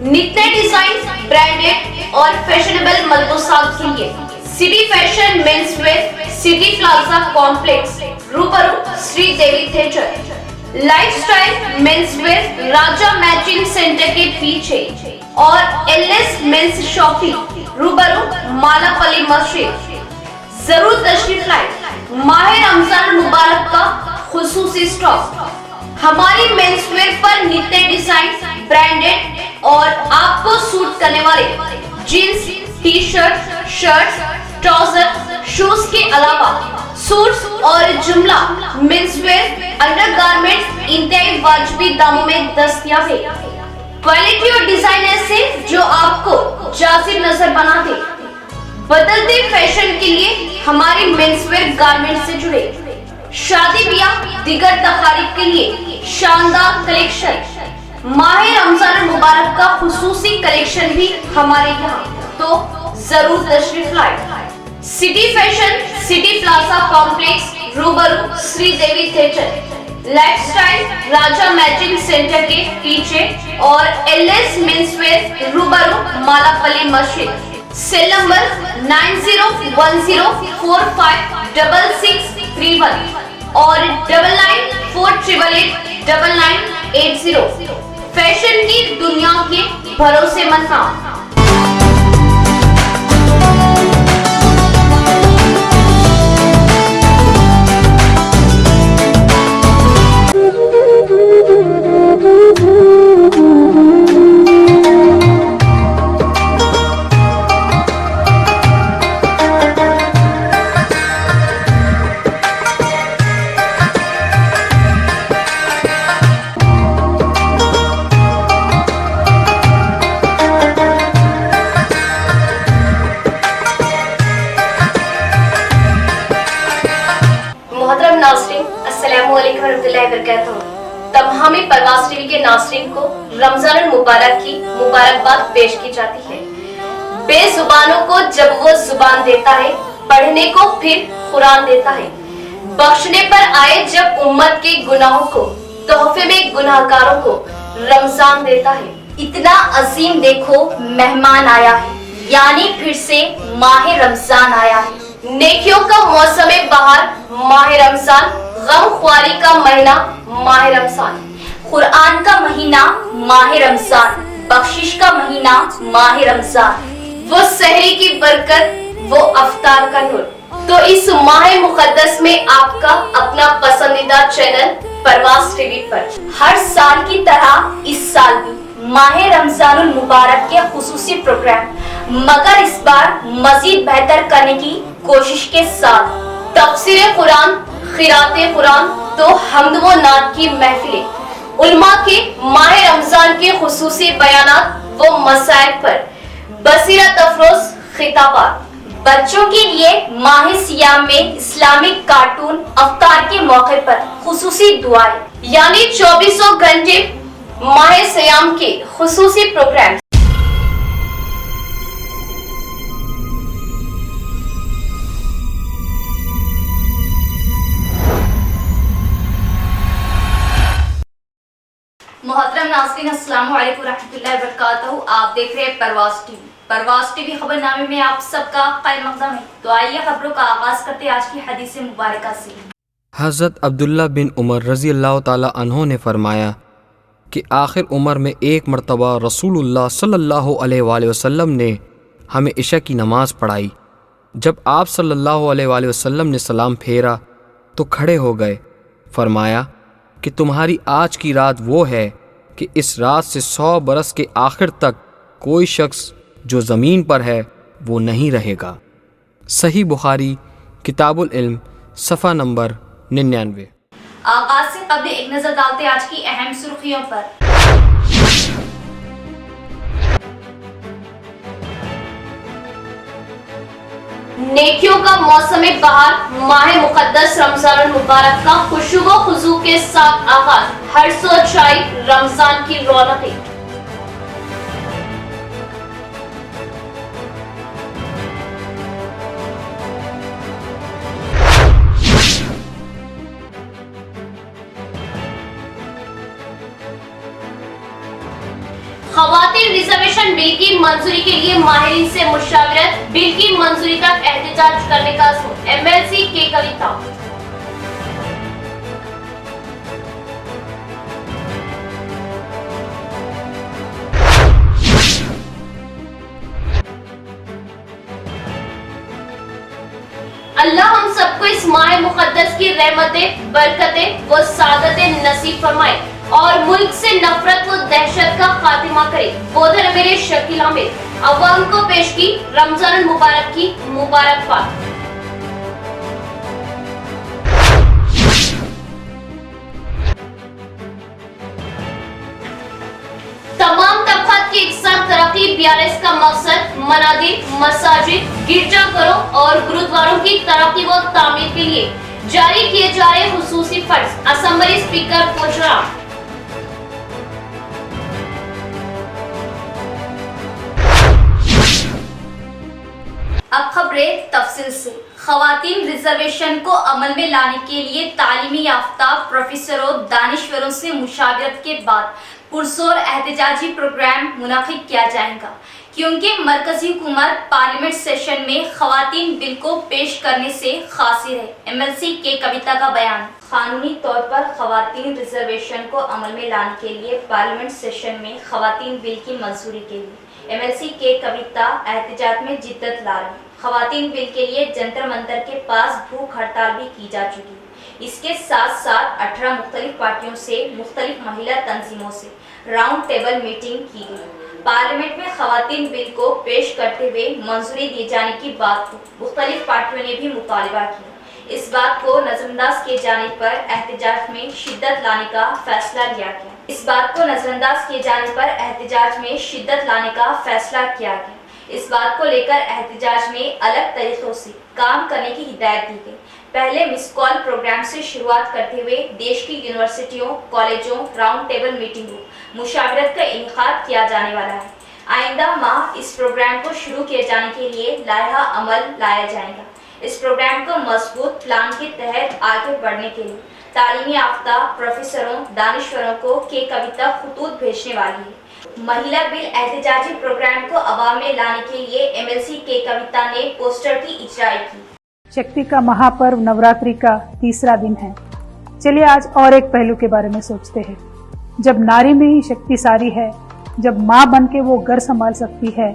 नित नए design, branded और फैशनेबल मल्बोसात के लिए city fashion men's wear, city plaza complex, रूबरू श्री देवी थिएटर, लाइफस्टाइल मेंस वेयर, राजा मैचिंग सेंटर के पीछे और एलएस मेंस शॉपिंग, रूबरू मालापल्ली मस्जिद। जरूर तशरीफ लाए। माह रमजान मुबारक का खुसूसी स्टॉक। हमारी मेंस वेयर पर नित्य डिजाइन, ब्रांडेड और आपको सूट करने वाले jeans, T shirt, shirts, trouser, shoes के अलावा सूट्स और जुमला मेंस वेयर अंडरगारमेंट्स इंतहाई वाजिबी दामों में दस्तयाब है। क्वालिटी और डिजाइन ऐसे जो आपको जाजिब नजर बनाते। बदलते फैशन के लिए हमारे मेंस वेयर गारमेंट से जुड़े। शादी ब्याह दिगर तकारीब के लिए शानदार कलेक्शन। माह रमजान मुबारक का खुसूसी कलेक्शन भी हमारे यहाँ, तो जरूर तशरीफ लाए। City fashion, city plaza complex, रूबरू श्री देवी थिएटर, लाइफस्टाइल राजा मैचिंग सेंटर के पीछे और एलएस मेंस वेयर, रूबरू मालापल्ली मस्जिद। सेल नंबर 9010456631 और 9948889980। फैशन की दुनिया के भरोसेमंद नाम। तमाम परवास टीवी के नाज़रीन को रमजान मुबारक की मुबारकबाद पेश की जाती है। बेजुबानों को जब वो जुबान देता है, पढ़ने को फिर कुरान देता है। बख्शने पर आए जब उम्मत के गुनाहों को, तोहफे में गुनाहगारों को रमजान देता है। इतना अजीम देखो मेहमान आया है, यानी फिर से माह रमजान आया है। नेकियों का मौसम बहार माह रमजान, गम ख्वारी का महीना माह रमजान, कुरान का महीना माह रमजान, बख्शिश का महीना माह रमजान, वो सहरी की बरकत, वो अफ्तार का नूर। तो इस माह मुकद्दस में आपका अपना पसंदीदा चैनल परवास टीवी पर हर साल की तरह इस साल भी माह रमजानुल मुबारक के खुसूसी प्रोग्राम, मगर इस बार मजीद बेहतर करने की कोशिश के साथ तफसीर कुरान, खिराते कुरान, तो हम्द व नात की महफिलें, उलमा के माह रमजान के खुसूसी बयानात व मसाइल पर बसीरत अफरोज खिताबात, बच्चों के लिए माह सियाम में इस्लामिक कार्टून, अफ्तार के मौके पर खुसूसी दुआएं, यानी 24 घंटे माह सियाम के खुसूसी प्रोग्राम। मोहतरम नाज़रीन, अस्सलाम वालेकुम रहमतुल्लाहि व बरकातहू। आप देख रहे हैं परवास टीवी। परवास टीवी खबरनामे में आप सबका खैर मक़दम है। तो आइए खबरों का आगाज करते हैं आज की हदीस मुबारका से। हज़रत अब्दुल्ला बिन उमर रज़ी अल्लाह ताला अन्हो ने फरमाया कि आखिर उम्र में एक मरतबा रसूलुल्लाह सल्लल्लाहु अलैहि वसल्लम ने हमें इशा की नमाज़ पढ़ाई। जब आप सल्लल्लाहु अलैहि वसल्लम ने सलाम फेरा तो खड़े हो गए। फरमाया कि तुम्हारी आज की रात वो है कि इस रात से 100 बरस के आखिर तक कोई शख्स जो ज़मीन पर है वो नहीं रहेगा। सही बुखारी किताबुल इल्म सफ़ा नंबर 99। आगाज से कबल एक नजर डालते आज की अहम सुर्खियों पर। नेकियों का मौसम बहार माह मुकद्दस रमजान मुबारक का खुशू व खुजू के साथ आगाज, हर सो छाई रमजान की रौनकें। खवातीन रिजर्वेशन बिल की मंजूरी के लिए माहिरीन से मुशावरत, बिल की मंजूरी तक एहतजाज करने का MLC के कविता। अल्लाह हम सबको इस माह मुकद्दस की रहमतें, बरकतें व सादतें नसीब फरमाए और मुल्क से नफरत व दहशत का खात्मा करे। बोधर मेरे शकील अहमद अवाम को पेश की रमजान मुबारक की मुबारकबाद। तमाम तबक़ात की इकसार तरक्की BRS का मकसद मनादिर, मसाजिद, गिरजाघरों और गुरुद्वारों की तरक्की व तामीर के लिए जारी किए जा रहे खुसूसी फंड्स। Assembly speaker Gujarat. अब खबरें तफसील से। खवातीन रिजर्वेशन को अमल में लाने के लिए तालीमी याफ्ता प्रोफेसरों, दानिश्वरों से मुशावरत के बाद पुरजोर एहतजाजी प्रोग्राम मुनाकिद किया जाएगा, क्योंकि मरकजी हुकूमत पार्लियामेंट सेशन में खवातीन बिल को पेश करने से कासिर है। MLC के कविता का बयान। कानूनी तौर पर खवातीन रिजर्वेशन को अमल में लाने के लिए पार्लियामेंट सेशन में खवातीन बिल की मंजूरी के लिए MLC के कविता एहतजाज में जिद्दत ला रही। खवातीन बिल के लिए जंतर मंतर के पास भूख हड़ताल भी की जा चुकी है। इसके साथ साथ 18 मुख्तलिफ पार्टियों से, मुख्तलिफ महिला तंजीमों से राउंड टेबल मीटिंग की गई। पार्लियामेंट में खवातीन बिल को पेश करते हुए मंजूरी दिए जाने की बात को मुख्तलिफ पार्टियों ने भी मुतालिबा किया। इस बात को नजरअंदाज किए जाने पर एहतजाज में शिद्दत लाने का फैसला लिया गया। इस बात को नजरअंदाज किए जाने पर एहतजाज में शिद्दत लाने का फैसला किया गया। इस बात को लेकर एहतजाज में अलग तरीकों से काम करने की हिदायत दी गई। पहले मिस कॉल प्रोग्राम से शुरुआत करते हुए देश की यूनिवर्सिटियों, कॉलेजों, राउंड टेबल मीटिंगों, मुशावरत का इनेकाद किया जाने वाला है। आइंदा माह इस प्रोग्राम को शुरू किए जाने के लिए लायहा अमल लाया जाएगा। इस प्रोग्राम को मजबूत प्लान के तहत आगे बढ़ने के लिए तालीमी याफ्ता प्रोफेसरों, दानिश्वरों को के कविता खुतूत भेजने वाली है। महिला बिल एहतजाजी प्रोग्राम को अवाम में लाने के लिए MLC के कविता ने पोस्टर की इजराई की। शक्ति का महापर्व नवरात्रि का तीसरा दिन है। चलिए आज और एक पहलू के बारे में सोचते हैं। जब नारी में ही शक्ति सारी है, जब माँ बन के वो घर संभाल सकती है,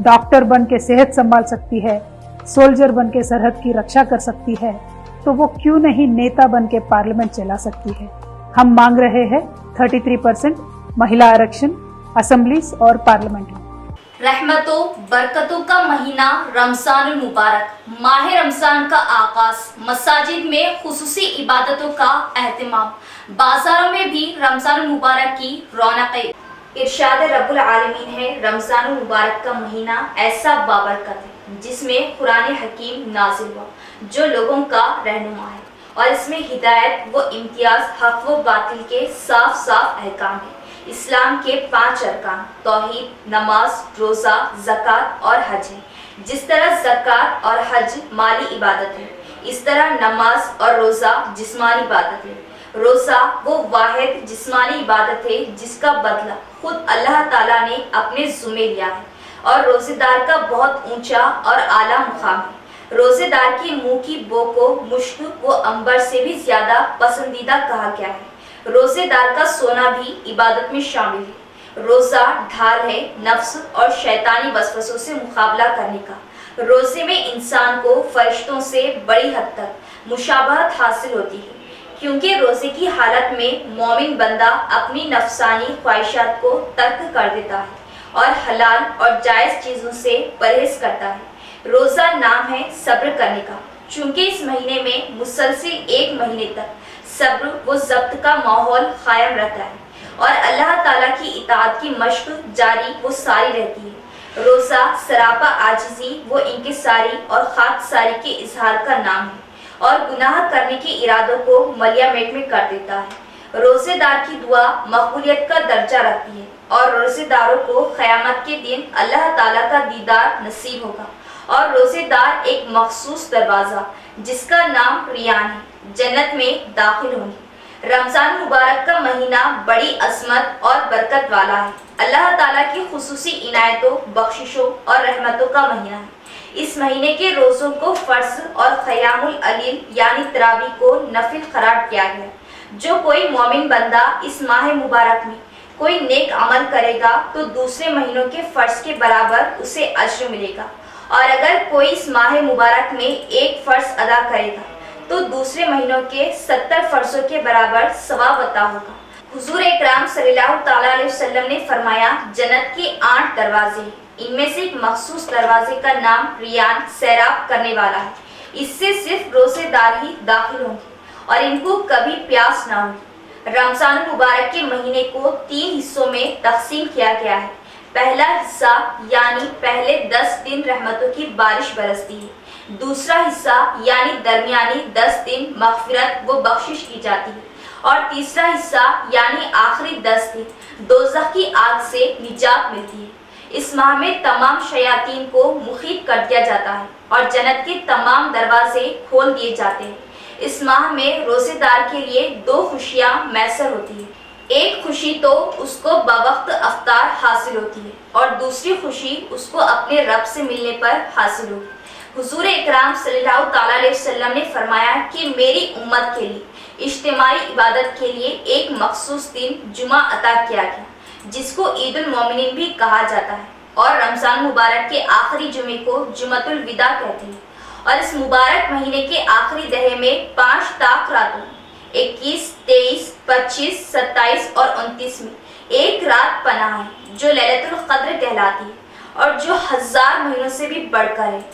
डॉक्टर बन के सेहत संभाल सकती है, सोल्जर बन के सरहद की रक्षा कर सकती है, तो वो क्यों नहीं नेता बन के पार्लियामेंट चला सकती है। हम मांग रहे हैं 33% महिला आरक्षण असेंबलीज और पार्लियामेंट में। रहमतों बरकतों का महीना रमजानुल मुबारक, माह रमजान का आगाज, मसाजिद में खुसूसी इबादतों का एहतमाम, बाजारों में भी रमजानुल मुबारक की रौनकें। इरशाद रब्बुल आलमीन है, रमजानुल मुबारक का महीना ऐसा बाबरकत है जिसमें कुरान हकीम नाजिल हुआ जो लोगों का रहनुमा है और इसमें हिदायत व इम्तियाज, हक व बातिल के साफ साफ अहकाम है। इस्लाम के 5 अरकान तौहीद, नमाज, रोज़ा, ज़कात और हज है। जिस तरह ज़कात और हज माली इबादत है, इस तरह नमाज और रोज़ा जिस्मानी इबादत है। रोज़ा वो वाहिद जिस्मानी इबादत है जिसका बदला खुद अल्लाह ताला ने अपने ज़ुम्मे लिया है और रोज़ेदार का बहुत ऊंचा और आला मुकाम है। रोज़ेदार की मुंह की बो को मुश्क व अंबर से भी ज्यादा पसंदीदा कहा गया है। रोजेदार का सोना भी इबादत में शामिल है। रोजा ढाल है नफ्स और शैतानी वसवसों से मुकाबला करने का। रोजे में इंसान को फरिश्तों से बड़ी हद तक मुशाबहत हासिल होती है, क्योंकि रोजे की हालत में मोमिन बंदा अपनी नफसानी ख्वाहिशात को तर्क कर देता है और हलाल और जायज चीजों से परहेज करता है। रोजा नाम है सब्र करने का, चूंकि इस महीने में मुसलसिल 1 महीने तक सब्र व ज़ब्त का माहौल कायम रहता है और अल्लाह ताला की इताअत की मश्क जारी व सारी रहती है। रोज़ा सरापा आजिज़ी व इंकिसारी और खाकसारी के इजहार का नाम है और गुनाह करने के इरादों को मलियामेट में कर देता है। रोज़ेदार की दुआ मकबूलियत का दर्जा रखती है और रोज़ेदारों को क़यामत के दिन अल्लाह ताला का दीदार नसीब होगा और रोज़ेदार एक मखसूस दरवाज़ा जिसका नाम रियान है, जन्नत में दाखिल होंगे। रमजान मुबारक का महीना बड़ी अजमत और बरकत वाला है। अल्लाह ताला की खुसूसी इनायतों, बख्शिशों और रहमतों का महीना है। इस महीने के रोज़ों को फर्ज और क़यामुल अलील यानी तरावी को नफिल करार किया गया। जो कोई मोमिन बंदा इस माह मुबारक में कोई नेक अमल करेगा तो दूसरे महीनों के फर्ज के बराबर उसे अज्र मिलेगा, और अगर कोई इस माह मुबारक में एक फर्ज अदा करेगा तो दूसरे महीनों के 70 फर्जों के बराबर सवाब अता होगा। हुजूर इकराम सल्लल्लाहु ताला अलैहि वसल्लम ने फरमाया, जन्नत के 8 दरवाजे हैं, इनमें से एक मखसूस दरवाजे का नाम रियान सैराब करने वाला है। इससे सिर्फ रोजेदार ही दाखिल होंगे और इनको कभी प्यास ना होगी। रमजान मुबारक के महीने को 3 हिस्सों में तकसीम किया गया है। पहला हिस्सा यानी पहले 10 दिन रहमतों की बारिश बरसती है। दूसरा हिस्सा यानी दरमियानी 10 दिन मगफिरत व बख्शिश की जाती है, और तीसरा हिस्सा यानी आखिरी 10 दिन दोज़ख की आग से निजात मिलती है। इस माह में तमाम शयातीन को मुखीत कर दिया जाता है और जन्नत के तमाम दरवाजे खोल दिए जाते हैं। इस माह में रोजेदार के लिए 2 खुशियां मैसर होती है। एक खुशी तो उसको बवक्त अफ्तार हासिल होती है और दूसरी खुशी उसको अपने रब से मिलने पर हासिल होगी। हुजूर इकराम सल्लल्लाहु ताला अलैहि वसल्लम ने फरमाया कि मेरी उम्मत के लिए इज्तिमाई इबादत के लिए एक मखसूस दिन जुमा अता किया गया, जिसको ईद उल मोमिनीन भी कहा जाता है, और रमजान मुबारक के आखिरी जुमे को जुमतुल विदा कहते हैं। और इस मुबारक महीने के आखिरी दहे में 5 ताक रातों 21, 23, 25, 27 और 29 में एक रात पनाह है जो लैलतुल क़द्र कहलाती है और जो 1000 महीनों से भी बढ़कर है।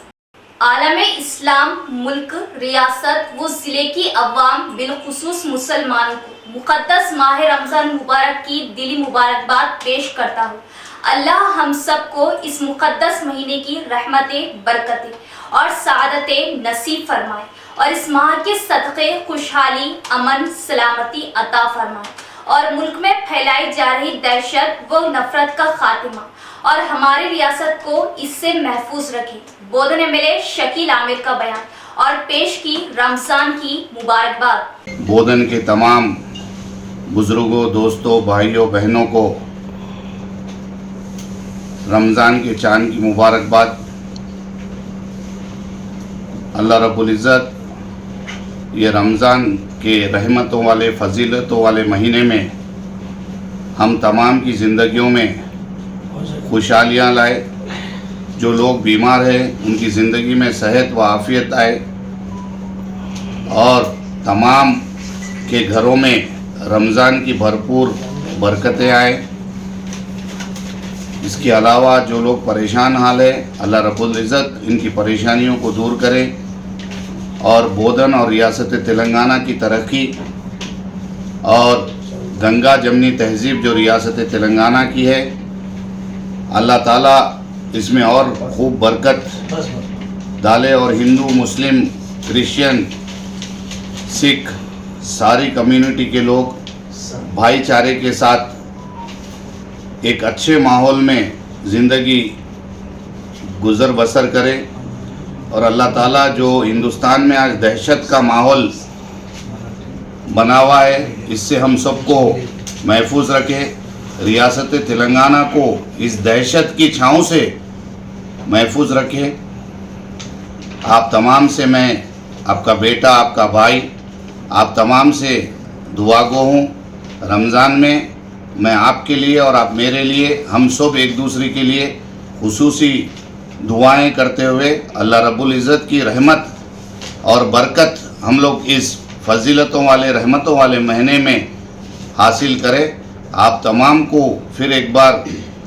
आलम इस्लाम, मुल्क, रियासत व ज़िले की अवाम बिलखुसूस मुसलमानों को मुक़द्दस माह रमज़ान मुबारक की दिली मुबारकबाद पेश करता हूँ। अल्लाह हम सब को इस मुक़द्दस महीने की रहमतें, बरकतें और सादतें नसीब फरमाए और इस माह के सदक़े खुशहाली, अमन, सलामती अता फरमाए और मुल्क में फैलाई जा रही दहशत व नफरत का खात्मा और हमारी रियासत को इससे महफूज रखे। बोधन एमएलए शकील आमिर का बयान और पेश की रमज़ान की मुबारकबाद। बोधन के तमाम बुजुर्गों, दोस्तों, भाइयों, बहनों को रमज़ान के चांद की मुबारकबाद। अल्लाह रब्बुल इज़्ज़त ये रमज़ान के रहमतों वाले, फजीलतों वाले महीने में हम तमाम की ज़िंदगियों में खुशहालियाँ लाए। जो लोग बीमार हैं उनकी ज़िंदगी में सेहत व आफ़ियत आए और तमाम के घरों में रमज़ान की भरपूर बरकतें आए। इसके अलावा जो लोग परेशान हाल है, अल्लाह रब्बुल इज़्ज़त इनकी परेशानियों को दूर करे और बोधन और रियासत तेलंगाना की तरक्की और गंगा जमनी तहज़ीब जो रियासत तेलंगाना की है, अल्लाह ताला इसमें और खूब बरकत डाले और हिंदू, मुस्लिम, क्रिश्चियन, सिख सारी कम्युनिटी के लोग भाईचारे के साथ एक अच्छे माहौल में ज़िंदगी गुज़र बसर करें और अल्लाह ताला जो हिंदुस्तान में आज दहशत का माहौल बना हुआ है, इससे हम सबको महफूज रखे। रियासत तेलंगाना को इस दहशत की छाँव से महफूज रखे। आप तमाम से मैं, आपका बेटा, आपका भाई, आप तमाम से दुआ गो हूँ। रमज़ान में मैं आपके लिए और आप मेरे लिए, हम सब एक दूसरे के लिए खुसूसी दुआएं करते हुए अल्लाह रब्बुल इज़्ज़त की रहमत और बरकत हम लोग इस फजीलतों वाले, रहमतों वाले महीने में हासिल करें। आप तमाम को फिर एक बार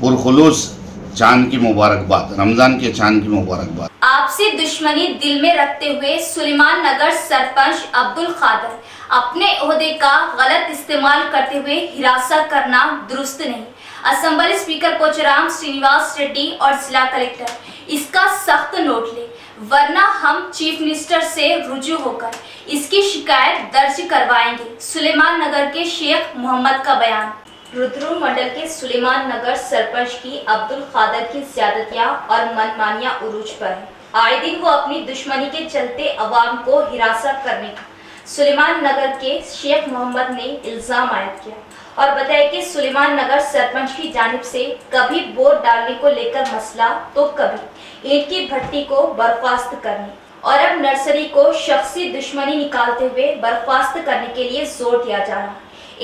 पुरखुलूस चांद की मुबारकबाद, रमज़ान के चांद की मुबारकबाद। आपसे दुश्मनी दिल में रखते हुए सुलेमान नगर सरपंच अब्दुल खादर अपने ओहदे का गलत इस्तेमाल करते हुए हिरासत करना दुरुस्त नहीं। असेंबली स्पीकर पोचराम श्रीनिवास रेड्डी और जिला कलेक्टर इसका सख्त नोट ले, वरना हम चीफ मिनिस्टर से रुजू होकर इसकी शिकायत दर्ज करवाएंगे। सुलेमान नगर के शेख मोहम्मद का बयान। रुद्रपुर मंडल के सुलेमान नगर सरपंच की अब्दुल खादर की ज्यादतियां और मनमानियां उरूज पर है। आए दिन वो अपनी दुश्मनी के चलते अवाम को हिरासत करने का, सुलेमान नगर के शेख मोहम्मद ने इल्जाम आयद किया और बताया कि सुलेमान नगर सरपंच की जानिब से कभी वोट डालने को लेकर मसला तो कभी ईंट की भट्टी को बर्खास्त करने और अब नर्सरी को शख्सी दुश्मनी निकालते हुए बर्खास्त करने के लिए जोर दिया जा रहा।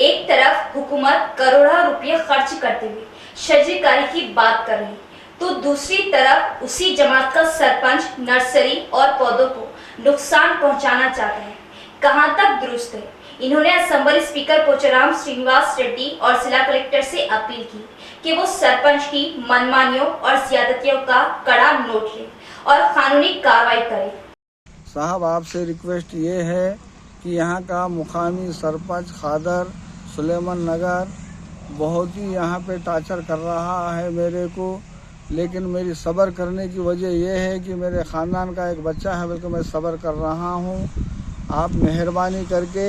एक तरफ हुकूमत करोड़ों रुपये खर्च करते हुए शजरकारी की बात कर रही, तो दूसरी तरफ उसी जमात का सरपंच नर्सरी और पौधों को नुकसान पहुंचाना चाहता है। कहां तक दुरुस्त है? इन्होंने असेंबली स्पीकर पोचाराम श्रीनिवास रेड्डी और जिला कलेक्टर से अपील की कि वो सरपंच की मनमानियों और ज्यादतियों का कड़ा नोट ले और कानूनी कार्रवाई करे। साहब, आपसे रिक्वेस्ट ये है कि यहाँ का मुकामी सरपंच खादर सुलेमान नगर बहुत ही यहाँ पे टार्चर कर रहा है मेरे को, लेकिन मेरी सब्र करने की वजह यह है कि मेरे ख़ानदान का एक बच्चा है, बल्कि मैं सब्र कर रहा हूँ। आप मेहरबानी करके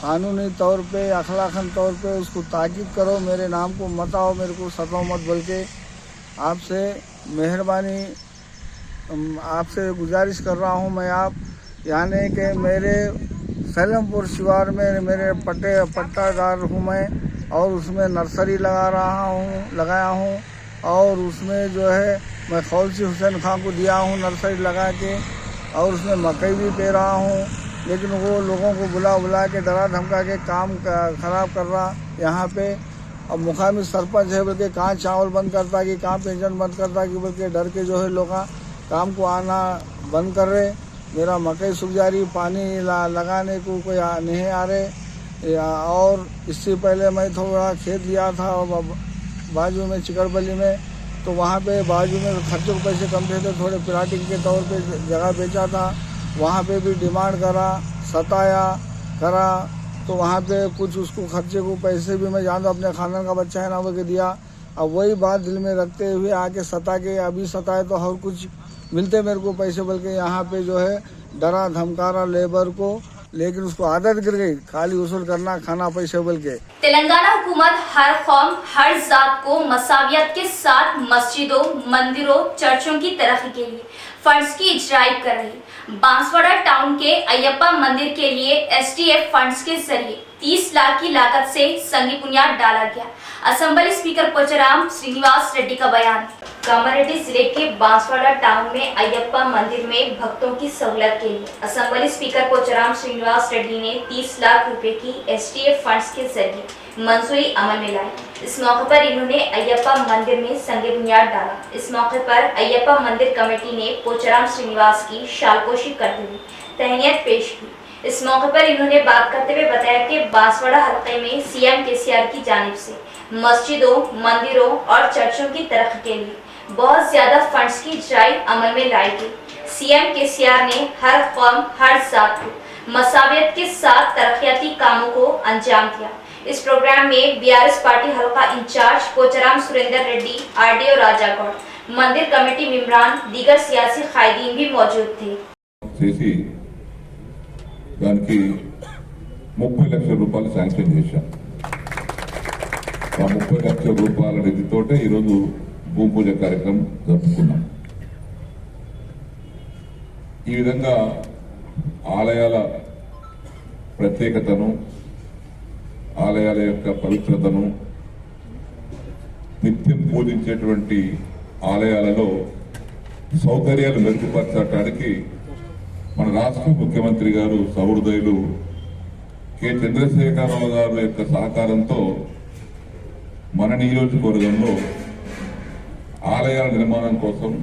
कानूनी तौर पे अखलाकन तौर पे उसको ताकीद करो, मेरे नाम को मत आओ, मेरे को सताओ मत, बल्कि आपसे मेहरबानी आपसे गुजारिश कर रहा हूँ मैं। आप यानी कि मेरे सैलमपुर शिवार में मेरे पट्टादार हूँ मैं, और उसमें नर्सरी लगाया हूँ और उसमें जो है मैं खौलसी हुसैन खां को दिया हूँ नर्सरी लगा के, और उसमें मकई भी पे रहा हूँ, लेकिन वो लोगों को बुला के डरा धमका के काम ख़राब कर रहा यहाँ पे। अब मुकामी सरपंच है, बल्कि कहाँ चावल बंद करता कि कहाँ पेंशन बंद करता कि बल्कि डर के जो है लोग काम को आना बंद कर रहे। मेरा मकई सूख जा रही, पानी लगाने को कोई नहीं आ रहे। और इससे पहले मैं थोड़ा खेत लिया था बाजू में चिकड़बली में, तो वहाँ पे बाजू में खर्चों के पैसे कम थे तो थोड़े प्लाटिंग के तौर पे जगह बेचा था, वहाँ पे भी डिमांड करा, सताया करा, तो वहाँ पे कुछ उसको खर्चे को पैसे भी मैं जानता अपने खानदान का बच्चा है ना वो के दिया। अब वही बात दिल में रखते हुए आके सता के अभी सताए तो हर कुछ मिलते मेरे को पैसे, बल्कि यहाँ पे जो है डरा धमकारा लेबर को, लेकिन उसको आदत गिर गई खाली वसूल करना खाना पैसे बोल के। तेलंगाना हुकूमत हर कौम हर जात को मसावियत के साथ मस्जिदों, मंदिरों, चर्चों की तरक्की के लिए फंड्स की इजराई कर रही। बांसवाड़ा टाउन के अयप्पा मंदिर के लिए एसडीएफ फंड्स के जरिए 30 लाख की लागत से संगी बुनियाद डाला गया। असेंबली स्पीकर पोचाराम श्रीनिवास रेड्डी का बयान। कामारेड्डी जिले के बांसवाड़ा टाउन में अयप्पा मंदिर में भक्तों की सहूलत के लिए असेंबली स्पीकर पोचाराम श्रीनिवास रेड्डी ने 30 लाख रुपए की एसडीएफ फंड्स के जरिए मंजूरी अमल में लाई। इस मौके पर इन्होंने अयप्पा मंदिर में संगे बुनियाद डाला। इस मौके पर अयप्पा मंदिर कमेटी ने पोचाराम श्रीनिवास की शालपोशी करते हुए तहनीयत पेश की। इस मौके पर इन्होंने बात करते हुए बताया कि बांसवाड़ा हल्के में सीएम केसीआर की जानिब से मस्जिदों, मंदिरों और चर्चों की तरक्की के लिए बहुत ज्यादा फंड्स की इजराई अमल में लाई गई। सीएम केसीआर ने हर कौम हर जात को मसावियत के साथ तरक्याती कामों को अंजाम दिया। इस प्रोग्राम में बीआरएस पार्टी हल्का इंचार्ज पोचाराम सुरेंद्र रेड्डी, आरडीओ राजागौड़, मंदिर कमेटी मेंबरान, दीगर सियासी कायदीन भी मौजूद थे। దానికి 30 లక్షల రూపాయలు శాంక్షన్ చేశాం. ఆ 30 లక్షల రూపాయల నిధితోటే ఈరోజు భూమి పూజ కార్యక్రమం జరుపుకున్నాం. ఈ విధంగా ఆలయాల ప్రత్యేకతను, ఆలయాల యొక్క పవిత్రతను, నిత్యం పూజించేటువంటి ఆలయాలలో సౌకర్యాలు మెరుగుపరచడానికి మన రాష్ట్ర ముఖ్యమంత్రి గారు సహృదయులు కె చంద్రశేఖరరావు గారి యొక్క సహకారంతో మన నియోజకవర్గంలో ఆలయాల నిర్మాణం కోసం,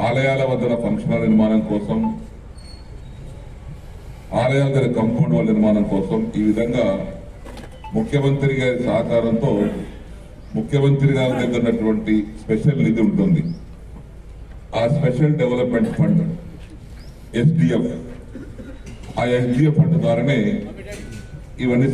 ఆలయాల వద్ద ఫంక్షన్ హాల్ నిర్మాణం కోసం, ఆలయాల దగ్గర కాంపౌండ్ వాల్ నిర్మాణం కోసం ఈ విధంగా ముఖ్యమంత్రి గారి సహకారంతో ముఖ్యమంత్రి గారి దగ్గర ఉన్నటువంటి స్పెషల్ నిధి ఉంటుంది. ఆ స్పెషల్ డెవలప్మెంట్ ఫండ్ ఎస్డిఎఫ్, ఆ ఎస్డిఎఫ్ ఫండ్ ద్వారానే ఇవన్నీ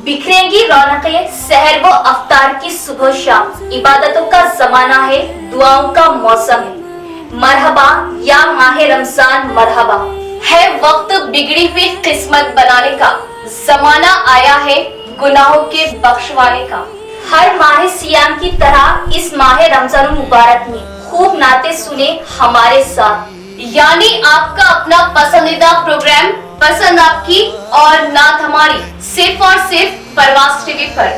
बिखरेंगी रौनकें सहर व अफ्तार की सुबह शाम। इबादतों का जमाना है, दुआओं का मौसम है। मरहबा या माह रमजान मरहबा। है वक्त बिगड़ी हुई किस्मत बनाने का, जमाना आया है गुनाहों के बख्शवाने का। हर माह सियाम की तरह इस माह रमजान मुबारक में खूब नाते सुने हमारे साथ। यानी आपका अपना पसंदीदा प्रोग्राम पसंद आपकी और नात हमारी, सिर्फ और सिर्फ परवाज़ टीवी पर।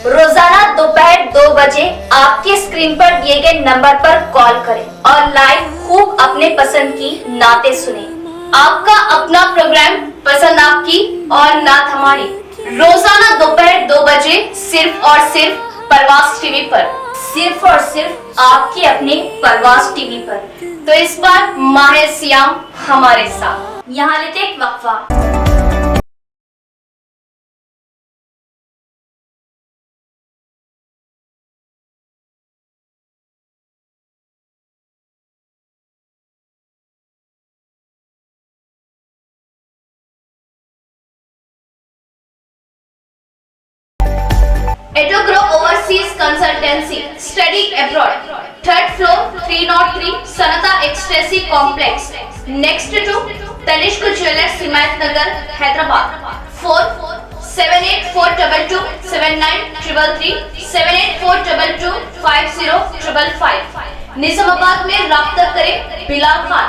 रोजाना दोपहर 2 बजे आपके स्क्रीन पर दिए गए नंबर पर कॉल करें और लाइव खूब अपने पसंद की नाते सुने। आपका अपना प्रोग्राम पसंद आपकी और नात हमारी, रोजाना दोपहर 2 बजे सिर्फ और सिर्फ परवाज़ टीवी पर। सिर्फ और सिर्फ आपके अपने परवाज़ टीवी पर। तो इस बार माह सियाम हमारे साथ। यहाँ लेते एक वक्फा। Edogro Overseas Consultancy, Study Abroad, 3rd floor, 303, Sanata Ecstasy Complex, next to Tanishq Jewellers, Himayatnagar, Hyderabad. 7842279333, 7842250555। Nizamabad में राब्ता करें Bilal Khan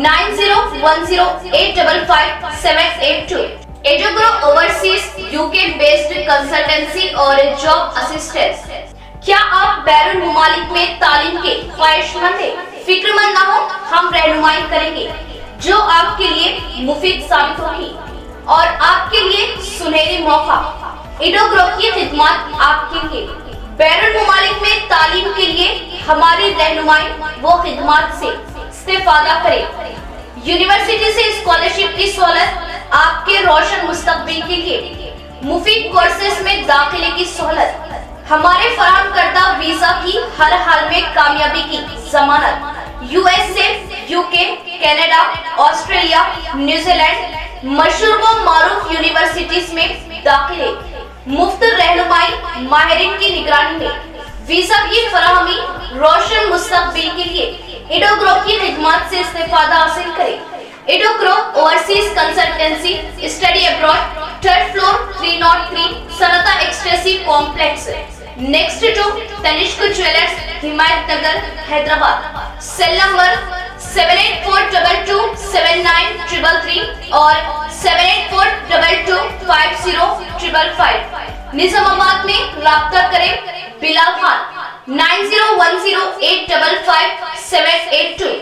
9010855782। Edogro overseas UK based consultancy और जॉब असिस्टेंस। क्या आप बैरून मुमालिक में तालीम के ख्वाहिशमंद हैं? फिक्रमंद ना हो, हम रहनुमाई करेंगे जो आपके लिए मुफीद साबित होगी और आपके लिए सुनहरी मौका। एडोग्रो की खिदमत आपके लिए। बैरून मुमालिक में तालीम के लिए हमारी रहनुमाई वो खिदमत से इस्तेफादा करें। यूनिवर्सिटी से स्कॉलरशिप की सहूलत, आपके रोशन मुस्तकबिल के लिए मुफीद कोर्सेज में दाखिले की सहूलत, हमारे फराहम करदा वीजा की हर हाल में कामयाबी की जमानत। USA, UK, Canada, Australia, New Zealand मशहूर व मारूफ यूनिवर्सिटीज में दाखिले, मुफ्त रहनुमाई, माहिरीन की निगरानी में वीजा की फराहमी, रोशन मुस्तकबिल के लिए एडोग्रो की खिदमत से इस्तेफादा हासिल करें। Edogro overseas consultancy, study abroad, 3rd floor, 303, सनता एक्सटेंसी complex, next to Tanishq jewellers, Himayatnagar, Hyderabad. Cell number 7842279333 और 7842250555। निजामाबाद में राब्ता करें बिलाल खान 9010855782।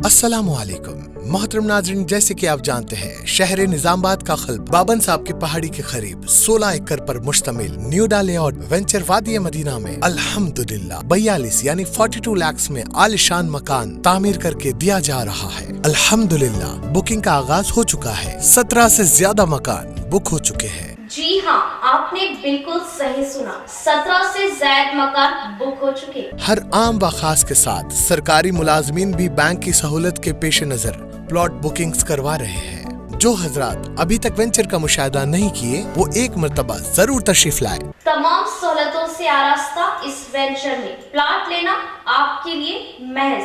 अस्सलामुअलैकुम मोहतरम नाज़रीन, जैसे कि आप जानते हैं शहर निजामाबाद का क़ल्ब बाबन साहब की पहाड़ी के करीब 16 एकड़ पर मुश्तमिल न्यू लेआउट वेंचर वादी मदीना में अल्हम्दुलिल्लाह 42 यानी 42 लाख में आलिशान मकान तामीर करके दिया जा रहा है। अल्हम्दुलिल्लाह बुकिंग का आगाज हो चुका है। 17 से ज्यादा मकान बुक हो चुके हैं। जी हाँ, आपने बिल्कुल सही सुना, 17 से ज्यादा मकान बुक हो चुके। हर आम व खास के साथ सरकारी मुलाजमीन भी बैंक की सहूलत के पेश नजर प्लॉट बुकिंग्स करवा रहे हैं। जो हजरात अभी तक वेंचर का मुशाहिदा नहीं किए वो एक मर्तबा जरूर तशरीफ लाए। तमाम सहूलतों से आरास्ता इस वेंचर में प्लॉट लेना आपके लिए महज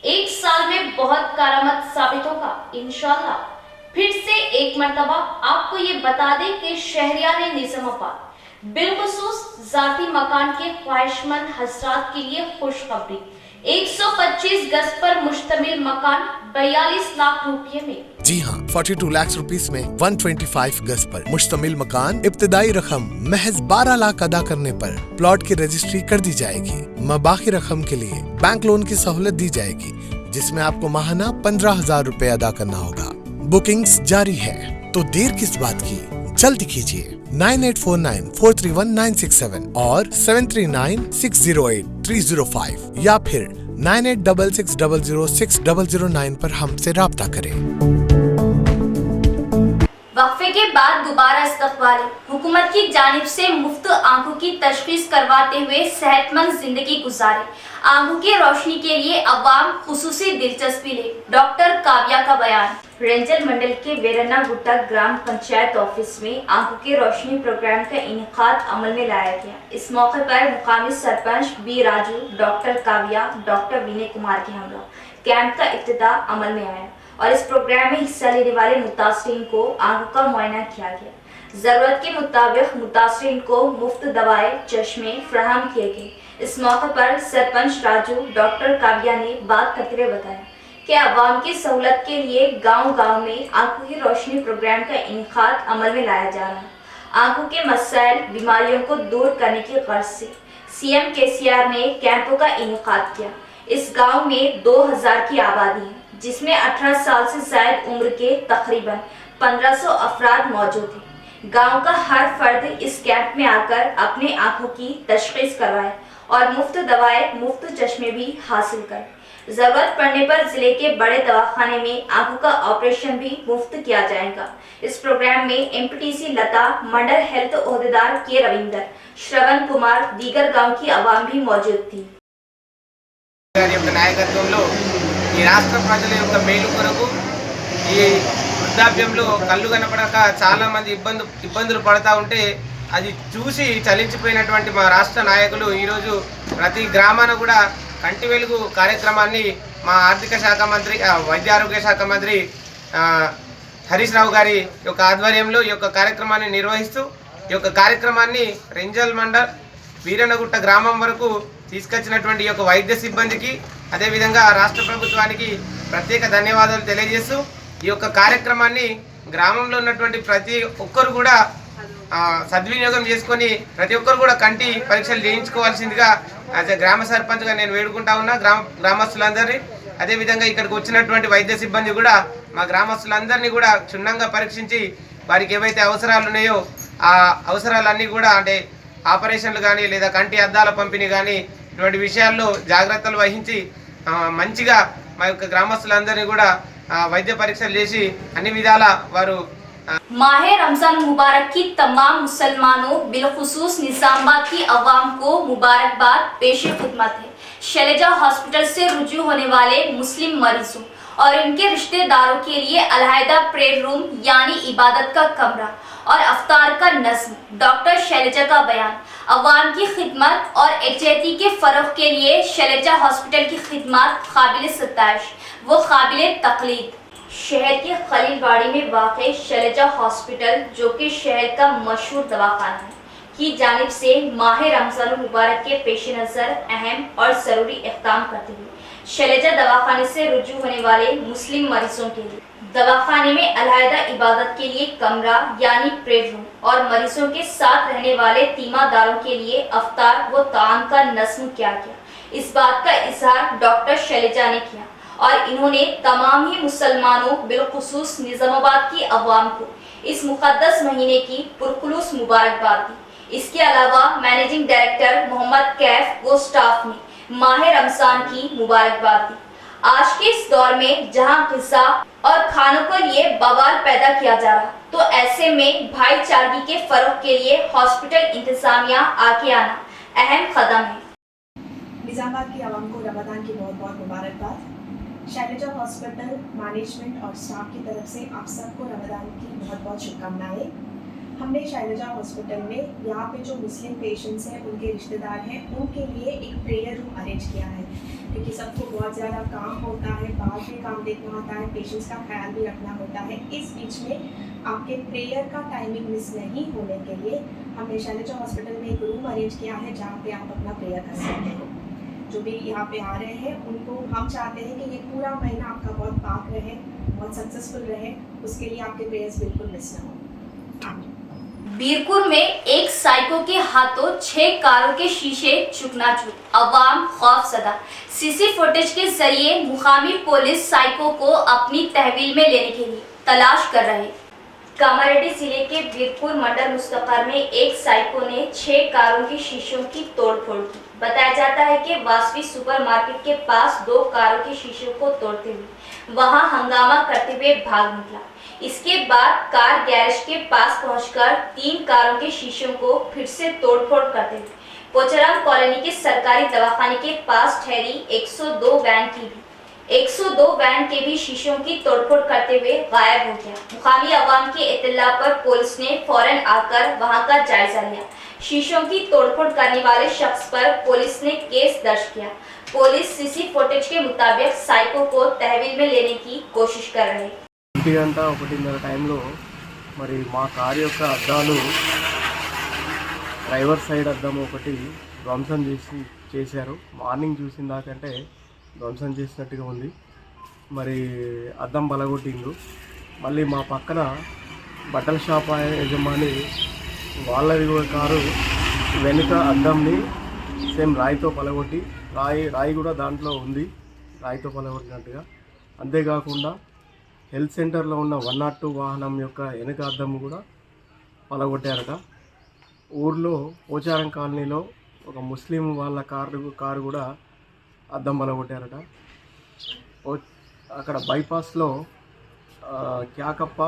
1 साल में बहुत कारआमद साबित होगा इंशाल्लाह। फिर से एक मर्तबा आपको ये बता दें कि शहरियान निजामाबाद बिलखुसूस जाती मकान के ख्वाहिशमंद हजरात के लिए खुशखबरी। 125 गज पर मुश्तमिल मकान 42 लाख रुपये में। जी हाँ, 42 लाख रुपीस में 125 गज पर मुश्तमिल मकान। इब्तिदाई रकम महज 12 लाख अदा करने पर प्लॉट की रजिस्ट्री कर दी जाएगी। बाकी रकम के लिए बैंक लोन की सहूलत दी जाएगी जिसमें आपको माहाना 15,000 रुपए अदा करना होगा। बुकिंग्स जारी है तो देर किस बात की, जल्दी कीजिए। 9849431967 और 7396083005 या फिर 9866006009 पर हमसे राब्ता करें। वक्फे के के बाद दोबारा इस्तकबाल। हुकूमत की जानिब से मुफ्त आंखों की तशखीस करवाते हुए सेहतमंद जिंदगी गुजारे, आंखों की रोशनी के लिए अवाम खुसूसी दिलचस्पी ले। डॉक्टर काव्या का बयान। रेंजल मंडल के वेरना गुट्टा ग्राम पंचायत ऑफिस में आंखों की रोशनी प्रोग्राम का इनेकाद अमल में लाया गया। इस मौके पर मुकामी sarpanch B Raju, doctor Kavya, doctor Vinay Kumar के हमरा कैंप का इब्तिदा अमल में आया और इस प्रोग्राम में हिस्सा लेने वाले मुतासरीन को आंखों का मुआयना किया गया। जरूरत के मुताबिक मुतासरीन को मुफ्त दवाएं, चश्मे फराहम किए गए। इस मौके पर सरपंच राजू, डॉक्टर काव्या ने बात करते हुए बताया कि अवाम की सहूलत के लिए गांव-गांव में आंखों की रोशनी प्रोग्राम का इनेकाद अमल में लाया जा रहा है। आंखों के मसाइल, बीमारियों को दूर करने की गर्ज से सीएम केसीआर ने कैंपों का इनेकाद किया। इस गांव में 2000 की आबादी है, जिसमें 18 साल से ज्यादा उम्र के तकरीबन 1500 अफराद मौजूद हैं। गांव का हर फर्द इस कैंप में आकर अपने आंखों की तशखीस करवाए और मुफ्त दवाएं, मुफ्त चश्मे भी हासिल करे। जरूरत पड़ने पर जिले के बड़े दवाखाने में आंखों का ऑपरेशन भी मुफ्त किया जाएगा। इस प्रोग्राम में एमपीटीसी लता, मंडल हेल्थ ओहदेदार के रविंदर, श्रवण कुमार, दीगर गाँव की आवाम भी मौजूद थी। నాయకత్వంలో ఈ రాష్ట్ర ప్రజల యొక్క మేలు కొరకు ఈ వృద్ధాప్యంలో కళ్ళు కనపడక చాలా మంది ఇబ్బందులు పడతా ఉంటే అది చూసి చలించిపోయినటువంటి మా రాష్ట్ర నాయకులు ఈరోజు ప్రతి గ్రామాన కూడా కంటి వెలుగు కార్యక్రమాన్ని మా ఆర్థిక శాఖ మంత్రి, వైద్య ఆరోగ్య శాఖ మంత్రి హరీష్ రావు గారి యొక్క ఆధ్వర్యంలో ఈ యొక్క కార్యక్రమాన్ని నిర్వహిస్తూ ఈ యొక్క కార్యక్రమాన్ని రెంజల్ మండల్ వీరనగుట్ట గ్రామం వరకు తీసుకొచ్చినటువంటి ఈ యొక్క వైద్య సిబ్బందికి, అదేవిధంగా రాష్ట్ర ప్రభుత్వానికి ప్రత్యేక ధన్యవాదాలు తెలియజేస్తూ ఈ యొక్క కార్యక్రమాన్ని గ్రామంలో ఉన్నటువంటి ప్రతి ఒక్కరు కూడా సద్వినియోగం చేసుకొని ప్రతి ఒక్కరు కూడా కంటి పరీక్షలు చేయించుకోవాల్సిందిగా గ్రామ సర్పంచ్గా నేను వేడుకుంటా ఉన్నా గ్రామస్తులందరినీ. అదేవిధంగా ఇక్కడికి వచ్చినటువంటి వైద్య సిబ్బంది కూడా మా గ్రామస్తులందరినీ కూడా క్షుణ్ణంగా పరీక్షించి వారికి ఏవైతే అవసరాలు ఉన్నాయో ఆ అవసరాలన్నీ కూడా, అంటే ఆపరేషన్లు కానీ లేదా కంటి అద్దాల పంపిణీ కానీ ఇటువంటి విషయాల్లో జాగ్రత్తలు వహించి మంచిగా మా యొక్క గ్రామస్తులందరినీ కూడా వైద్య పరీక్షలు చేసి అన్ని విధాల వారు माह रमजान मुबारक की तमाम मुसलमानों बिलखुसूस निजामाबाद की अवाम को मुबारकबाद पेश खिदमत है। शैलजा हॉस्पिटल से रुजू होने वाले मुस्लिम मरीजों और इनके रिश्तेदारों के लिए अलहदा प्रेयर रूम यानी इबादत का कमरा और अफ्तार का नज़्म। डॉक्टर शैलजा का बयान। अवाम की खिदमत और एकजहती के फ़रोग़ के लिए शैलजा हॉस्पिटल की खिदमत काबिल सताइश व काबिल तकलीद। शहर के खलीलवाड़ी में वाक़ई शैलजा हॉस्पिटल, जो कि शहर का मशहूर दवाखाना है, की जानिब से माह रमज़ान मुबारक के पेश नज़र अहम और ज़रूरी इक़दाम करते हुए शैलजा दवाखाने से रुजू होने वाले मुस्लिम मरीजों के लिए दवाखाने में अलहदा इबादत के लिए कमरा यानी प्रेयर रूम और मरीजों के साथ रहने वाले तीमारदारों के लिए अफ्तार व ताम का नज़्म किया गया। इस बात का इजहार डॉक्टर शैलजा ने किया और इन्होंने तमाम ही मुसलमानों बिलखुसूस निजामाबाद की अवाम को इस मुक़द्दस महीने की पुरखुलूस मुबारकबाद दी। इसके अलावा मैनेजिंग डायरेक्टर मोहम्मद कैफ व स्टाफ ने माह रमजान की मुबारकबाद दी। आज के इस दौर में जहां ग़िज़ा और खानों के लिए बवाल पैदा किया जा रहा, तो ऐसे में भाईचारगी के फ़रोग़ के लिए हॉस्पिटल इंतज़ामिया आगे आना अहम कदम है। निजामाबाद की आवाम को रमज़ान की बहुत बहुत मुबारकबाद। शैलजा हॉस्पिटल मैनेजमेंट और स्टाफ की तरफ से आप सबको रमज़ान की बहुत बहुत शुभकामनाएं। हमने शैलजा हॉस्पिटल में यहाँ पे जो मुस्लिम पेशेंट्स हैं, उनके रिश्तेदार हैं, उनके लिए एक प्रेयर रूम अरेंज किया है, क्योंकि सबको बहुत ज़्यादा काम होता है, बाहर भी काम देखना होता है, पेशेंट्स का ख्याल भी रखना होता है। इस बीच में आपके प्रेयर का टाइमिंग मिस नहीं होने के लिए हमने शैलजा हॉस्पिटल में एक रूम अरेंज किया है, जहाँ पे आप अपना प्रेयर कर सकते हैं। जो भी यहाँ पे आ रहे हैं उनको हम चाहते हैं कि ये पूरा महीना आपका बहुत पाक रहे, बहुत सक्सेसफुल रहे, उसके लिए आपके प्रेयर्स बिल्कुल मिस ना हो। बीरपुर में एक साइको के हाथों 6 कारों के शीशे चुकनाचूर, अवाम खौफजदा। सीसी फुटेज के जरिए मुकामी पुलिस साइको को अपनी तहवील में लेने के लिए तलाश कर रहे। कामारेड्डी जिले के बीरपुर मंडल मुस्तफर में एक साइको ने 6 कारों के शीशों की तोड़फोड़ की। बताया जाता है कि वासवी सुपरमार्केट के पास 2 कारों के शीशों को तोड़ते हुए वहां हंगामा करते हुए भाग निकला। इसके बाद कार गैरेज के पास पहुंचकर 3 कारों के शीशों को फिर से तोड़फोड़ करते थे। पोचराम कॉलोनी के सरकारी दवाखाने के पास ठहरी 102 वैन के भी शीशों की तोड़फोड़ करते हुए गायब हो गया। मुकामी अवाम की इत्तला पर पुलिस ने फौरन आकर वहां का जायजा लिया। शीशों की तोड़फोड़ करने वाले शख्स पर पुलिस ने केस दर्ज किया। पुलिस सीसी फुटेज के मुताबिक साइको को तहवील में लेने की कोशिश कर रही है। 1:30 టైంలో మరి మా కారు యొక్క అద్దాలు డ్రైవర్ సైడ్ అద్దం ఒకటి ధ్వంసం చేశారు. మార్నింగ్ చూసిన దాకంటే ధ్వంసం చేసినట్టుగా ఉంది. మరి అద్దం బలగొట్టిండు. మళ్ళీ మా పక్కన బట్టల షాప్ యజమాని వాళ్ళది కారు వెనుక అద్దంని సేమ్ రాయితో పలగొట్టి రాయి కూడా దాంట్లో ఉంది, రాయితో పలగొట్టినట్టుగా. అంతేకాకుండా హెల్త్ సెంటర్లో ఉన్న 102 వాహనం యొక్క వెనుక అద్దం కూడా పలగొట్టారట. ఊర్లో పోచారం కాలనీలో ఒక ముస్లిం వాళ్ళ కారు కూడా అద్దం పలగొట్టారట. అక్కడ బైపాస్లో క్యాకప్ప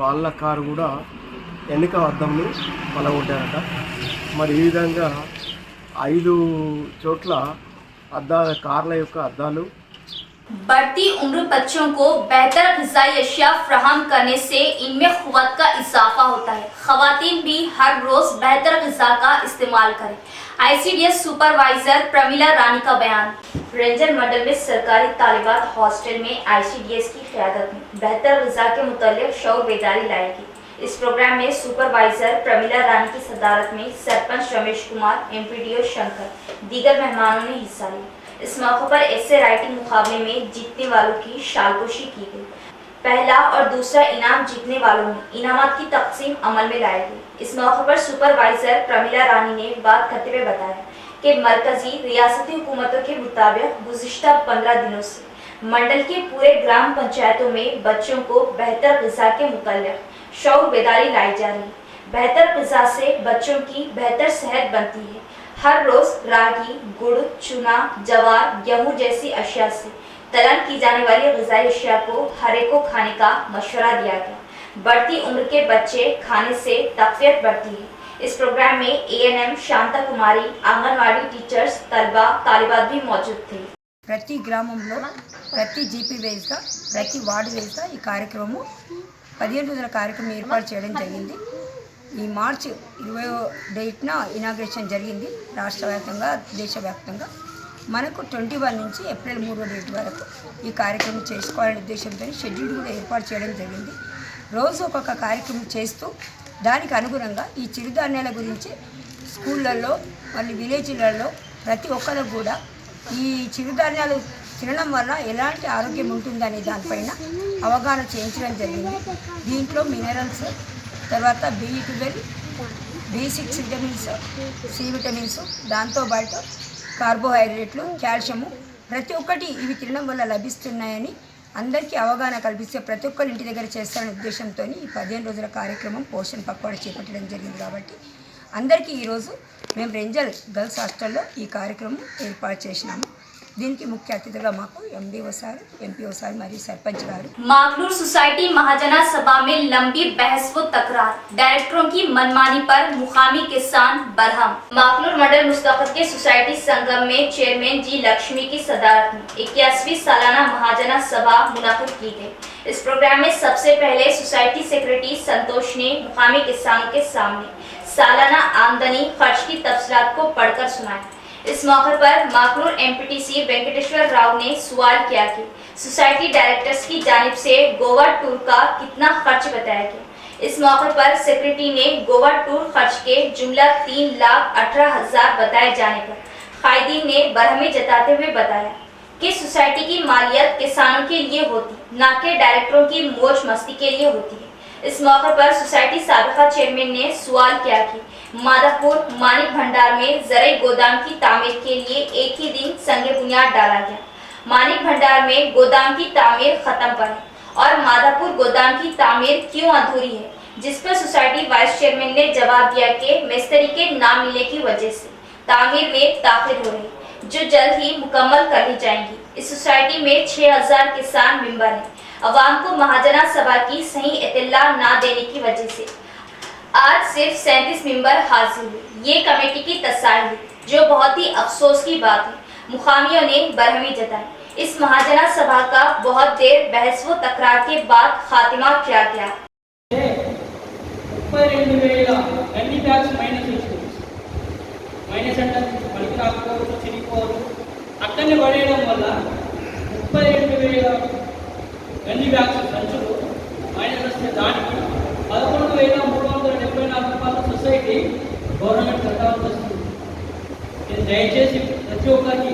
వాళ్ళ కారు కూడా వెనుక అద్దంని పలగొట్టారట. మరి ఈ విధంగా 5 చోట్ల కార్ల యొక్క అద్దాలు. बढ़ती उम्र बच्चों को बेहतर ग़िज़ाई अशिया फराहम करने से इनमें क़ुव्वत का इजाफा होता है। ख़वातीन भी हर रोज़ बेहतर ग़िज़ा का इस्तेमाल करें। ICDS सुपरवाइज़र प्रमिला रानी का बयान। रेंजर मंडल में सरकारी तालिबात हॉस्टल में ICDS की क़यादत में बेहतर ग़िज़ा के मुतालिक शऊर बेदारी लाएगी। इस प्रोग्राम में सुपरवाइज़र प्रमिला रानी की सदारत में सरपंच रमेश कुमार, MPDO शंकर, दीगर मेहमानों ने हिस्सा लिया। इस मौके पर ऐसे राइटिंग मुकाबले में जीतने वालों की शालपोशी की गई। पहला और दूसरा इनाम जीतने वालों में इनामात की तकसीम अमल में लाई गई। इस मौके पर सुपरवाइज़र प्रमिला रानी ने बात करते हुए बताया कि मरकजी रियासती हुकूमतों के मुताबिक गुज़िश्ता 15 दिनों से मंडल के पूरे ग्राम पंचायतों में बच्चों को बेहतर ग़िज़ा के मुताल्लिक़ शऊर बेदारी लाई जा रही है। बेहतर ग़िज़ा से बच्चों की बेहतर सेहत बनती है। हर रोज़ रागी, गुड़, चूना, जवार, गेहूँ जैसी अशिया से तलन की जाने वाली ग़िज़ाई अशिया को हर एक को खाने का मशवरा दिया गया। बढ़ती उम्र के बच्चे खाने से तक़वियत बढ़ती है। इस प्रोग्राम में ANM शांता कुमारी, आंगनवाड़ी टीचर्स, तलबा, तालिबात भी मौजूद थे। ప్రతి గ్రామంలో ప్రతి జీపీ వేస్గా ప్రతి వార్డు వేస్గా ఈ కార్యక్రమం 15 రోజుల కార్యక్రమం ఏర్పాటు చేయడం జరిగింది. ఈ మార్చి 20వ డేట్న ఇనాగ్రేషన్ జరిగింది. రాష్ట్ర వ్యాప్తంగా, దేశవ్యాప్తంగా మనకు 21 నుంచి ఏప్రిల్ 3వ డేట్ వరకు ఈ కార్యక్రమం చేసుకోవాలనే ఉద్దేశంతో షెడ్యూల్ కూడా ఏర్పాటు చేయడం జరిగింది. రోజు ఒక్కొక్క కార్యక్రమం చేస్తూ దానికి అనుగుణంగా ఈ చిరుధాన్యాల గురించి స్కూళ్ళల్లో మళ్ళీ విలేజ్లలో ప్రతి ఒక్కరికి కూడా ఈ చిరుధాన్యాలు తినడం వల్ల ఎలాంటి ఆరోగ్యం ఉంటుందనే దానిపైన అవగాహన చేయించడం జరిగింది. దీంట్లో మినరల్స్, తర్వాత B12, B6 vitamins, C vitamins, దాంతోపాటు కార్బోహైడ్రేట్లు, కాల్షియము ప్రతి ఒక్కటి ఇవి తినడం వల్ల లభిస్తున్నాయని అందరికీ అవగాహన కల్పిస్తే ప్రతి ఒక్కరి ఇంటి దగ్గర చేస్తారనే ఉద్దేశంతో ఈ 15 రోజుల కార్యక్రమం పోషణ్ పక్వాడ చేపట్టడం జరిగింది. కాబట్టి అందరికీ ఈరోజు మేము రేంజల్ గర్ల్స్ హాస్టల్లో ఈ కార్యక్రమం ఏర్పాటు చేసినాము. దీనికి ముఖ్య అతిథిగా మాకు MDO సార్, MPO సార్ మరియు सरपंच గారు। माकलूर सोसाइटी महाजना सभा में लंबी बहस व तकरार, डायरेक्टरों की मनमानी पर मुकामी किसान बरहम। माकलूर मंडल मुस्तफत के सोसाइटी संगम में चेयरमैन जी लक्ष्मी की सदारत में 81वीं सालाना महाजना सभा मुनाकिद की गई। इस प्रोग्राम में सबसे पहले सोसाइटी सेक्रेटरी संतोष ने मुकामी किसानों के सामने सालाना आमदनी खर्च की तफसीलात को पढ़कर सुनाया। इस मौके पर माकलूर MPTC वेंकटेश्वर राव ने सवाल किया कि सोसाइटी डायरेक्टर्स की जानिब से गोवा टूर का कितना खर्च बताया गया। इस मौके पर सेक्रेटरी ने गोवा टूर खर्च के जुमला 3,18,000 बताए जाने पर कायदीन ने बरहमी जताते हुए बताया कि सोसाइटी की मालियत किसानों के लिए होती, न कि डायरेक्टरों की मौज मस्ती के लिए होती है। इस मौके पर सोसाइटी साबिका चेयरमैन ने सवाल किया कि मादापुर मानिक भंडार में जरई गोदाम की तामीर के लिए एक ही दिन संग बुनियाद डाला गया। मानिक भंडार में गोदाम की तामीर खत्म पर है और मादापुर गोदाम की तामीर क्यों अधूरी है, जिस पर सोसाइटी वाइस चेयरमैन ने जवाब दिया कि मिस्त्री के ना मिलने की वजह से तामीर में ताखिर हो रही, जो जल्द ही मुकम्मल कर ली जाएंगी। इस सोसाइटी में 6,000 किसान मेंबर हैं। अवाम को महाजना सभा की सही इत्तला ना देने की वजह से आज सिर्फ 37 मेंबर हाजिर हुए। ये कमेटी की तस्वीर हुई, जो बहुत ही अफसोस की बात है। मुकामियों ने बरहमी जताई। इस महाजना सभा का बहुत देर बहस व तकरार के बाद खात्मा किया गया। అక్కడనే పడేయడం వల్ల 32,000 గంజి బ్యాగ్స్ సంచులు మైనస్ వస్తే దానికి 11,374 రూపాయల సొసైటీ గవర్నమెంట్ కట్టాల్సి వస్తుంది. నేను దయచేసి ప్రతి ఒక్కరికి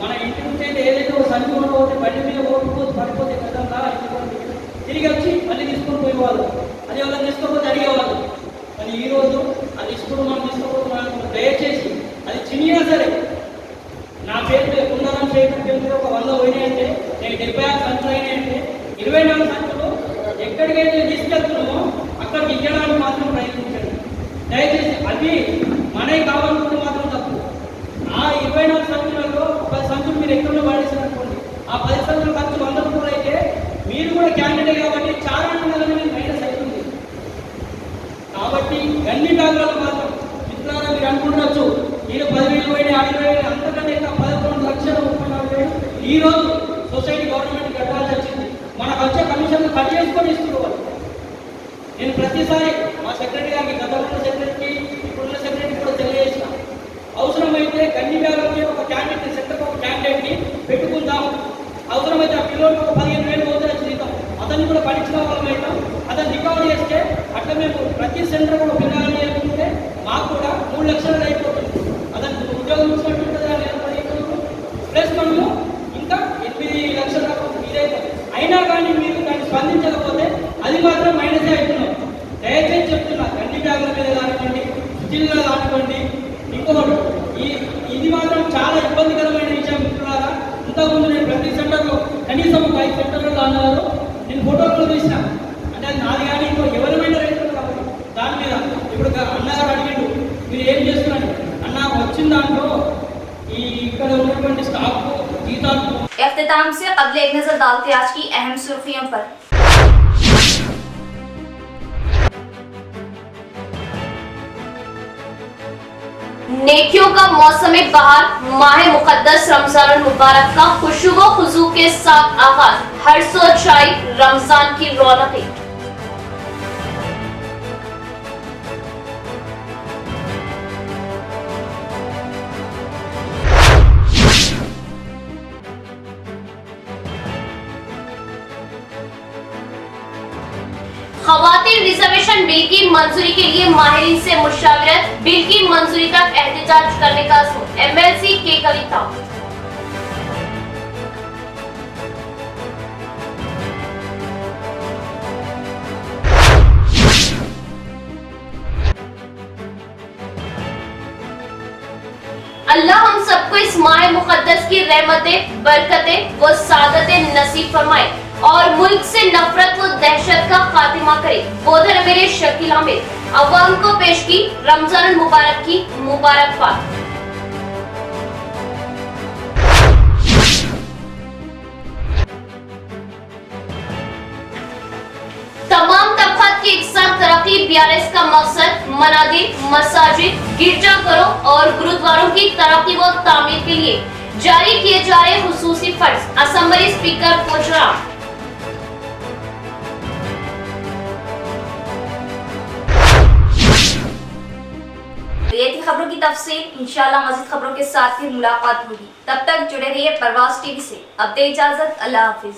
మన ఇంటి నుంచి అయితే ఏదైతే ఒక సంచి ఉండకపోతే బండి మీద పోకపోతే పడిపోతే కదంతా తిరిగి వచ్చి మళ్ళీ తీసుకొని పోయేవాళ్ళు, అది ఎవరైనా తీసుకోకపోతే అడిగేవాళ్ళు. కానీ ఈరోజు అది తీసుకుని మనం తీసుకోకపోతున్నాం. దయచేసి అది చిన్నగా సరే నా పేరు కుందరం చేయడం పేరు ఒక 100 పోయినాయంటే, నేను 76 సంచులు అయినాయంటే 24 సంచులు ఎక్కడికైతే తీసుకెళ్తున్నామో అక్కడికి ఇవ్వడానికి మాత్రం ప్రయత్నించండి దయచేసి. అది మనకి కావాలనుకుంటే మాత్రం తప్పు. ఆ 24 సంచులలో 10 సంచులు మీరు ఎక్కడో పడేసారనుకోండి, ఆ 10 సంచుల ఖర్చు 100 రూపాయలు అయితే మీరు కూడా క్యాండిడేట్ కాబట్టి చాలా మైనస్ అవుతుంది. కాబట్టి గన్ని బ్యాగులలో మాత్రం మిత్రులారా మీరు అనుకుంటచ్చు నేను 10,000 పోయినా 5,000 అంతకంటే ఇంకా 11,34,000 ఈ రోజు సొసైటీ గవర్నమెంట్ కట్టాల్సి వచ్చింది. మనకు వచ్చే కమిషన్ కట్ చేసుకొని ఇస్తున్నారు. నేను ప్రతిసారి మా సెక్రటరీ గారికి, గతంలో సెక్రటరీకి, ఇప్పుడున్న సెక్రటరీ కూడా తెలియజేసిన, అవసరమైతే గన్ని బ్యాగులకి ఒక క్యాండిడేట్ సెక్టర్ ఒక క్యాండిడేట్ని పెట్టుకుందాం. అవసరమైతే ఆ పిల్లలకి ఒక 15,000 పోతే జీతం అతన్ని కూడా పరీక్షల వాళ్ళం అవుతాం. అతను రికవర్ చేస్తే అట్లా మేము ప్రతి సెంటర్ కూడా పిల్లలు చేసుకుంటే మాకు కూడా 3 లక్షలు అయిపోతుంది. అతను ఉద్యోగం ఇచ్చినట్టు ప్లస్ మనము ఇంకా 8 లక్షల ఇదైతే అయినా కానీ మీరు దాన్ని స్పందించకపోతే అది మాత్రం మైనస్ అవుతున్నాం. దయచేసి చెప్తున్నా, గండి బ్యాగుల మీద కానివ్వండి, స్టిల్గా కానివ్వండి, ఇంకొకటి ఇది మాత్రం చాలా ఇబ్బందికరమైన విషయం మిత్రులారా. ఇంతకుముందు నేను ప్రతి సెంటర్లో కనీసం 5 సెంటర్లో అన్నారు. నేను ఫోటోలు తీసిన అంటే అది నాది కానీ ఇంకో ఎవరైనా రైతులు కాబట్టి దాని మీద ఇప్పుడు అన్నగారు అడిగిండు మీరు ఏం చేస్తున్నారు అన్న, వచ్చిన దాంట్లో ఈ ఇక్కడ ఉన్నటువంటి స్టాఫ్ జీతాలు. इख्तिताम से अगले एक नजर डालते आज की अहम सुर्खियों पर। नेकियों का मौसम बहार, माह मुकद्दस रमजान मुबारक का खुशू व खुजू के साथ आगाज, हर सो छाई रमजान की रौनकें। खवातीन रिजर्वेशन बिल की मंजूरी के लिए माहिरीन से मुशावरत, बिल की मंजूरी तक एहतजाज करने का एमएलसी के कविता। अल्लाह हम सबको इस माह मुकद्दस की रहमतें, बरकतें व सादतें नसीब फरमाए और मुल्क से नफरत व दहशत का खात्मा करे। बोधर मेरे शकील हामिद अवाम को पेश की रमजान मुबारक की मुबारकबाद। तमाम तबक़ात की एकसाथ तरक्की BRS का मकसद मनादिर, मसाजिद, गिरजाघरों और गुरुद्वारों की तरक्की व तामीर के लिए जारी किए जा रहे खुसूसी फंड्स। Assembly speaker Gujarat. ये थी खबरों की तफसील। इंशाल्लाह मज़ीद खबरों के साथ फिर मुलाकात होगी। तब तक जुड़े रहिए परवाज़ टीवी से। अब दे इजाजत, अल्लाह हाफिज।